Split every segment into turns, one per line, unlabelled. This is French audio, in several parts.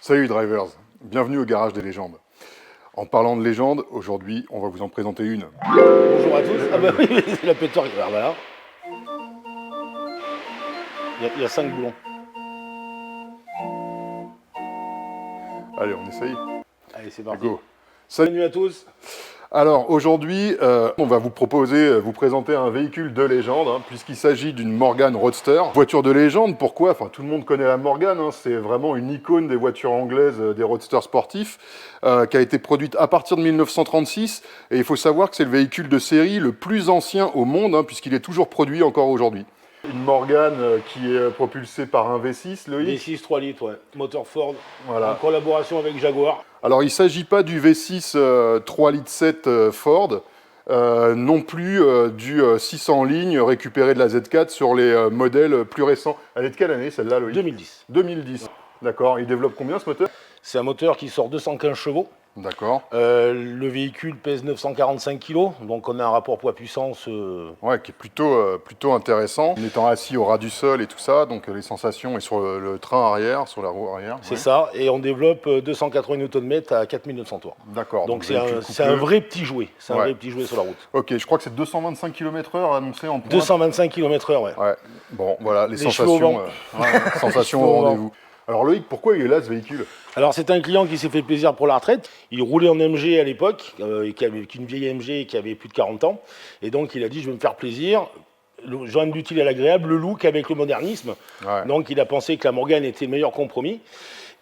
Salut drivers, bienvenue au garage des légendes. En parlant de légendes, aujourd'hui on va vous en présenter une.
Bonjour à tous. Ah bah oui, c'est la pétoire. Alors voilà. Il y a 5 boulons.
Allez, on essaye.
Allez, c'est parti.
Go. Salut.
Bienvenue à tous.
Alors aujourd'hui, on va vous vous présenter un véhicule de légende, puisqu'il s'agit d'une Morgan Roadster. Voiture de légende, pourquoi? Enfin, tout le monde connaît la Morgan, c'est vraiment une icône des voitures anglaises, des roadsters sportifs, qui a été produite à partir de 1936. Et il faut savoir que c'est le véhicule de série le plus ancien au monde, puisqu'il est toujours produit encore aujourd'hui. Une Morgan qui est propulsée par un V6, Loïc.
V6 3 litres, ouais. Moteur Ford,
Voilà.
en collaboration avec Jaguar.
Alors, il ne s'agit pas du V6 3 litres 7 Ford, non plus du 600 lignes récupéré de la Z4 sur les modèles plus récents. Elle est de quelle année celle-là, Loïc?
2010.
2010. D'accord. Il développe combien ce moteur?
C'est un moteur qui sort 215 chevaux.
D'accord.
Le véhicule pèse 945 kg, donc on a un rapport poids-puissance.
Ouais, qui est plutôt intéressant. En étant assis au ras du sol et tout ça, donc les sensations et sur le train arrière, sur la roue arrière.
C'est ça, et on développe 280 Nm à 4900 tours.
D'accord.
Donc c'est un vrai petit jouet. C'est un vrai petit jouet sur la route.
Ok, je crois que c'est 225 km/h annoncé en pointe.
225 km/h, ouais.
Ouais. Bon, voilà, les
sensations.
Sensations au rendez-vous. Alors Loïc, pourquoi il est là ce véhicule?
Alors c'est un client qui s'est fait plaisir pour la retraite. Il roulait en MG à l'époque, avec une vieille MG qui avait plus de 40 ans. Et donc il a dit je vais me faire plaisir, joindre l'utile à l'agréable, le look avec le modernisme.
Ouais.
Donc il a pensé que la Morgan était le meilleur compromis.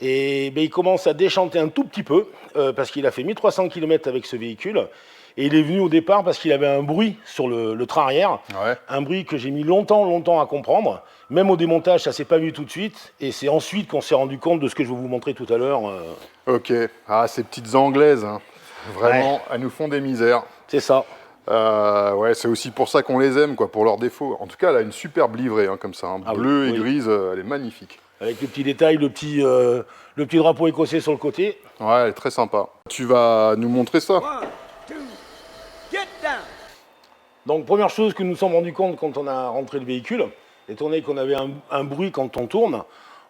Et il commence à déchanter un tout petit peu, parce qu'il a fait 1300 km avec ce véhicule. Et il est venu au départ parce qu'il avait un bruit sur le train arrière, un bruit que j'ai mis longtemps à comprendre. Même au démontage, ça ne s'est pas vu tout de suite. Et c'est ensuite qu'on s'est rendu compte de ce que je vais vous montrer tout à l'heure.
Ok. Ah, ces petites Anglaises, vraiment, elles nous font des misères.
C'est ça.
Ouais, c'est aussi pour ça qu'on les aime, quoi, pour leurs défauts. En tout cas, elle a une superbe livrée, comme ça. Bleu et grise, elle est magnifique.
Avec le petit détail, le petit drapeau écossais sur le côté.
Ouais, elle est très sympa. Tu vas nous montrer ça?
Donc première chose que nous nous sommes rendus compte quand on a rentré le véhicule, étant donné qu'on avait un bruit quand on tourne,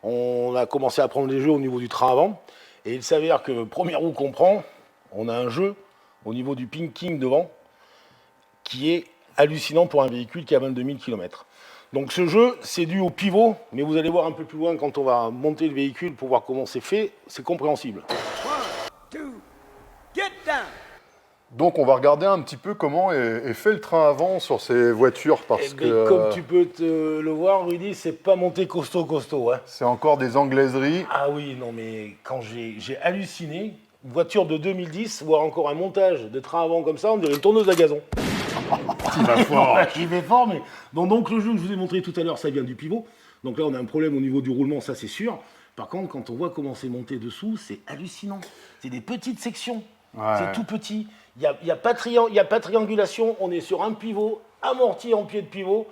on a commencé à prendre les jeux au niveau du train avant, et il s'avère que première roue qu'on prend, on a un jeu au niveau du pinking devant, qui est hallucinant pour un véhicule qui a 22 000 km. Donc ce jeu, c'est dû au pivot, mais vous allez voir un peu plus loin quand on va monter le véhicule pour voir comment c'est fait, c'est compréhensible.
Donc on va regarder un petit peu comment est fait le train avant sur ces voitures, parce que...
Comme tu peux le voir, Rudy, c'est pas monté costaud. Hein.
C'est encore des anglaiseries.
Ah oui, non mais quand j'ai halluciné, voiture de 2010, voir encore un montage de train avant comme ça, on dirait une tourneuse à gazon.
Il va fort.
Il va fort, mais... Donc le jeu que je vous ai montré tout à l'heure, ça vient du pivot. Donc là, on a un problème au niveau du roulement, ça c'est sûr. Par contre, quand on voit comment c'est monté dessous, c'est hallucinant. C'est des petites sections. Ouais. C'est tout petit. Il n'y a pas de triangulation. On est sur un pivot, amorti en pied de pivot,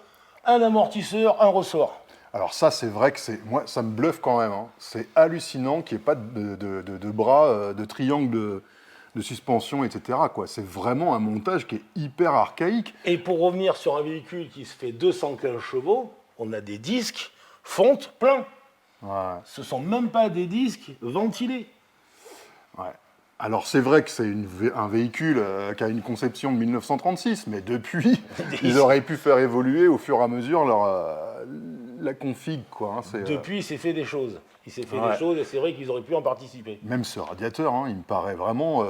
un amortisseur, un ressort.
Alors ça, c'est vrai que moi, ça me bluffe quand même. C'est hallucinant qu'il n'y ait pas de bras, de triangle de suspension, etc. C'est vraiment un montage qui est hyper archaïque.
Et pour revenir sur un véhicule qui se fait 215 chevaux, on a des disques fonte plein. Ouais. Ce ne sont même pas des disques ventilés.
Ouais. Alors c'est vrai que c'est un véhicule qui a une conception de 1936, mais depuis, ils auraient pu faire évoluer au fur et à mesure la config,
Depuis, il s'est fait des choses. Il s'est fait des choses et c'est vrai qu'ils auraient pu en participer.
Même ce radiateur, il me paraît vraiment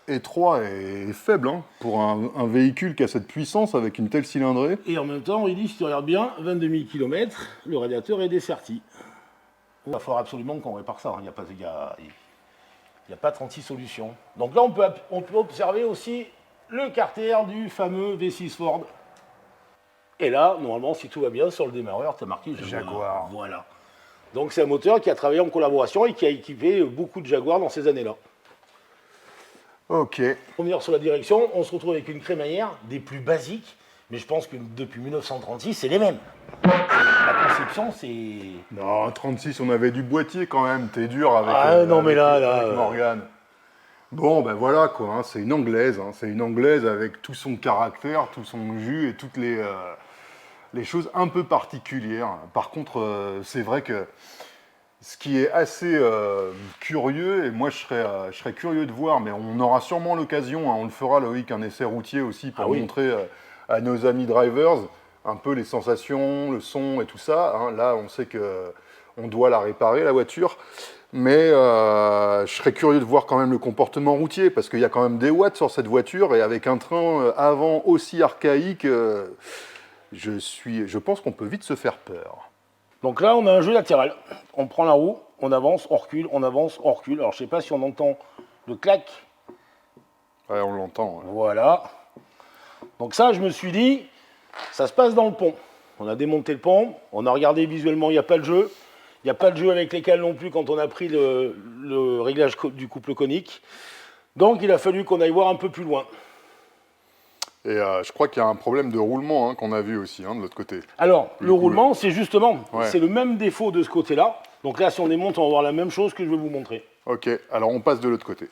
étroit et faible pour un véhicule qui a cette puissance avec une telle cylindrée.
Et en même temps, il dit, si tu regardes bien, 22 000 km, le radiateur est desserti. Il va falloir absolument qu'on répare ça. Il n'y a pas 36 solutions. Donc là, on peut observer aussi le carter du fameux V6 Ford. Et là, normalement, si tout va bien, sur le démarreur, tu as marqué Jaguar. Voilà. Donc c'est un moteur qui a travaillé en collaboration et qui a équipé beaucoup de Jaguar dans ces années-là.
Ok.
Pour venir sur la direction, on se retrouve avec une crémaillère des plus basiques, mais je pense que depuis 1936, c'est les mêmes. La conception, c'est...
Non, 36, on avait du boîtier quand même, t'es dur avec,
avec
Morgan. Bon, ben voilà, c'est une Anglaise, c'est une Anglaise avec tout son caractère, tout son jus et toutes les choses un peu particulières. Par contre, c'est vrai que Ce qui est assez curieux, et moi je serais curieux de voir, mais on aura sûrement l'occasion, hein, on le fera Loïc, un essai routier aussi pour montrer à nos amis drivers un peu les sensations, le son et tout ça. Hein. Là, on sait qu'on doit la réparer, la voiture. Mais je serais curieux de voir quand même le comportement routier, parce qu'il y a quand même des watts sur cette voiture, et avec un train avant aussi archaïque, je pense qu'on peut vite se faire peur.
Donc là, on a un jeu latéral. On prend la roue, on avance, on recule, on avance, on recule. Alors je ne sais pas si on entend le clac.
Ouais, on l'entend. Ouais.
Voilà. Donc ça, je me suis dit, ça se passe dans le pont. On a démonté le pont, on a regardé visuellement, il n'y a pas de jeu. Il n'y a pas de jeu avec les cales non plus quand on a pris le réglage du couple conique. Donc il a fallu qu'on aille voir un peu plus loin.
Et je crois qu'il y a un problème de roulement qu'on a vu aussi de l'autre côté.
Alors, le roulement, c'est justement, c'est le même défaut de ce côté-là. Donc là, si on démonte, on va voir la même chose que je vais vous montrer.
Ok, alors on passe de l'autre côté.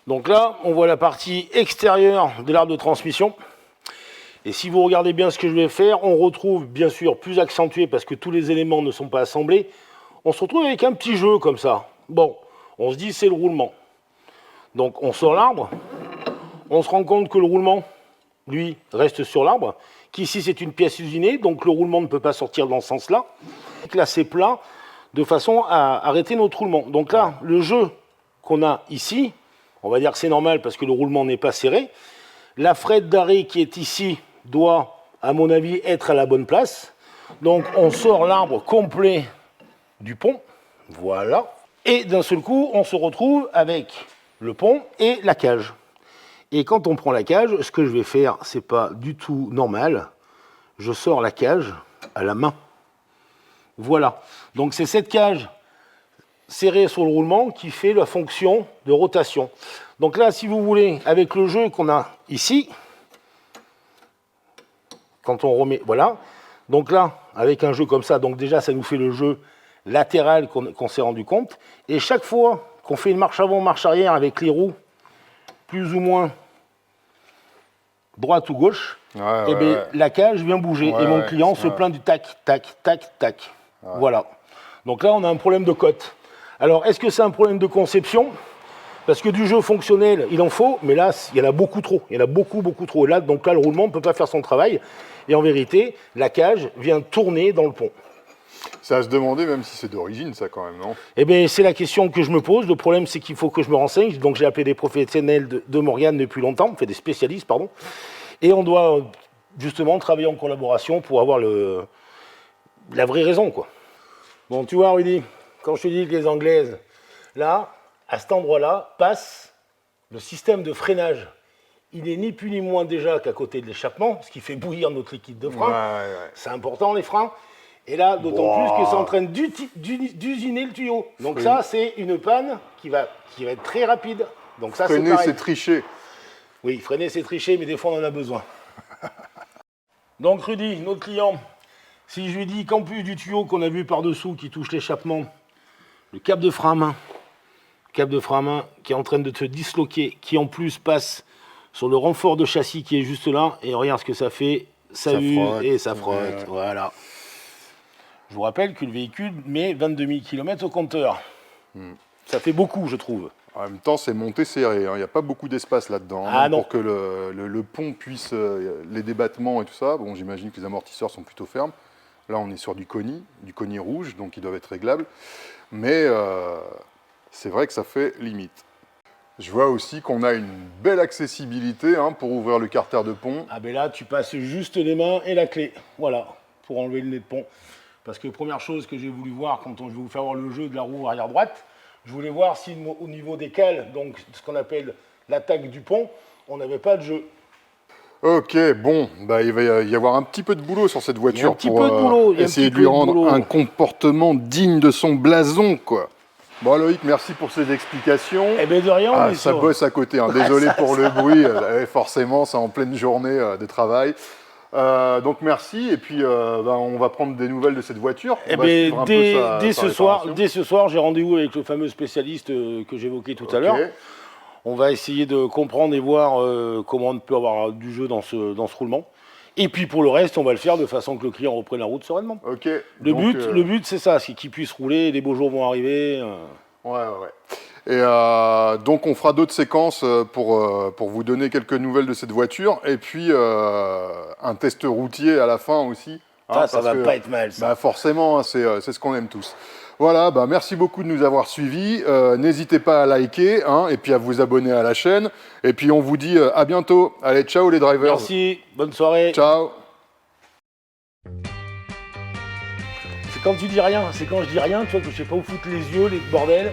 Donc là, on voit la partie extérieure de l'arbre de transmission. Et si vous regardez bien ce que je vais faire, on retrouve bien sûr plus accentué parce que tous les éléments ne sont pas assemblés. On se retrouve avec un petit jeu comme ça. Bon, on se dit c'est le roulement. Donc on sort l'arbre, on se rend compte que le roulement, lui, reste sur l'arbre, qu'ici c'est une pièce usinée, donc le roulement ne peut pas sortir dans ce sens-là. Là c'est plat, de façon à arrêter notre roulement. Donc là, le jeu qu'on a ici, on va dire que c'est normal parce que le roulement n'est pas serré. La frette d'arrêt qui est ici doit, à mon avis, être à la bonne place. Donc on sort l'arbre complet du pont, voilà. Et d'un seul coup, on se retrouve avec le pont et la cage. Et quand on prend la cage, ce que je vais faire, c'est pas du tout normal. Je sors la cage à la main. Voilà. Donc c'est cette cage serrée sur le roulement qui fait la fonction de rotation. Donc là, si vous voulez, avec le jeu qu'on a ici, quand on remet, voilà. Donc là, avec un jeu comme ça, donc déjà, ça nous fait le jeu latéral qu'on s'est rendu compte. Et chaque fois qu'on fait une marche avant, marche arrière avec les roues, plus ou moins droite ou gauche, la cage vient bouger. Et mon client se plaint du tac, tac, tac, tac. Voilà. Donc là, on a un problème de cote. Alors, est-ce que c'est un problème de conception ? Parce que du jeu fonctionnel, il en faut, mais là, il y en a beaucoup trop. Il y en a beaucoup, beaucoup trop. Et là, donc là, le roulement ne peut pas faire son travail. Et en vérité, la cage vient tourner dans le pont.
C'est à se demander, même si c'est d'origine, ça, quand même, non ?
Eh bien, c'est la question que je me pose. Le problème, c'est qu'il faut que je me renseigne. Donc, j'ai appelé des professionnels de Morgane depuis longtemps, des spécialistes, pardon. Et on doit, justement, travailler en collaboration pour avoir la vraie raison, quoi. Bon, tu vois, Rudy, quand je te dis que les Anglaises, là, à cet endroit-là, passe le système de freinage. Il n'est ni plus ni moins déjà qu'à côté de l'échappement, ce qui fait bouillir notre liquide de frein. C'est important, les freins. Et là, d'autant plus que c'est en train d'usiner le tuyau. Donc ça, c'est une panne qui va être très rapide. Donc ça,
freiner, c'est tricher.
Oui, freiner, c'est tricher, mais des fois, on en a besoin. Donc, Rudy, notre client, si je lui dis qu'en plus du tuyau qu'on a vu par-dessous qui touche l'échappement, le câble de frein à main, qui est en train de te disloquer, qui en plus passe sur le renfort de châssis qui est juste là, et regarde ce que ça fait, ça use et ça frotte. Voilà. Je vous rappelle que le véhicule met 22 000 km au compteur. Ça fait beaucoup, je trouve.
En même temps, c'est monté serré. Il n'y a pas beaucoup d'espace là-dedans pour que le pont puisse, les débattements et tout ça. Bon, j'imagine que les amortisseurs sont plutôt fermes. Là, on est sur du Koni rouge, donc ils doivent être réglables. Mais c'est vrai que ça fait limite. Je vois aussi qu'on a une belle accessibilité pour ouvrir le carter de pont.
Ah ben là, tu passes juste les mains et la clé. Voilà, pour enlever le nez de pont. Parce que première chose que j'ai voulu voir quand je vais vous faire voir le jeu de la roue arrière droite, je voulais voir si au niveau des cales, donc ce qu'on appelle l'attaque du pont, on n'avait pas de jeu.
Ok, bon, il va y avoir un petit peu de boulot sur cette voiture
pour
essayer de lui rendre un comportement digne de son blason, quoi. Bon, Loïc, merci pour ces explications.
Eh bien, de rien.
Ça bosse à côté, désolé pour le bruit, forcément, c'est en pleine journée de travail. Donc merci, et puis on va prendre des nouvelles de cette voiture.
Dès ce soir, j'ai rendez-vous avec le fameux spécialiste que j'évoquais tout à l'heure. On va essayer de comprendre et voir comment on peut avoir du jeu dans ce roulement. Et puis pour le reste, on va le faire de façon que le client reprenne la route sereinement.
Ok.
Le
donc,
but, c'est ça, c'est qu'il puisse rouler, les beaux jours vont arriver.
Ouais. Et donc on fera d'autres séquences pour vous donner quelques nouvelles de cette voiture. Et puis un test routier à la fin aussi.
Ça va pas être mal, ça.
Bah, forcément, c'est ce qu'on aime tous. Voilà, bah, merci beaucoup de nous avoir suivis. N'hésitez pas à liker et puis à vous abonner à la chaîne. Et puis on vous dit à bientôt. Allez, ciao les drivers.
Merci, bonne soirée.
Ciao.
C'est quand tu dis rien, c'est quand je dis rien, tu vois, que je sais pas où foutre les yeux, les bordels.